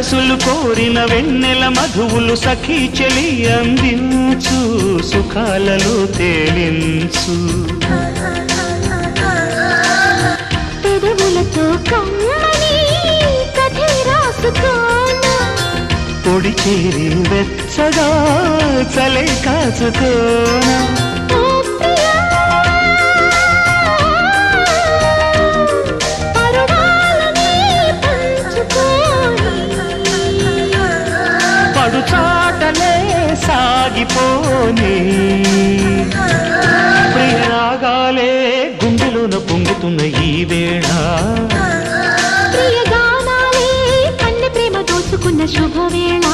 సొగసులు కోరిన వెన్నెల మధువులు సఖీ చెలి అందించు సుఖాలలో తేలించు పెదవులతో కమ్మని కథే రాసుకోనా పొడి చేరి వెచ్చగా చలే కాచుకోనా చాటలే సాగిపోని ప్రియరాగాలే గుండెలోన పొంగుతున్న ఈ వేళ ప్రియగానాలే కన్నె ప్రేమ దోచుకున్న శుభవేళ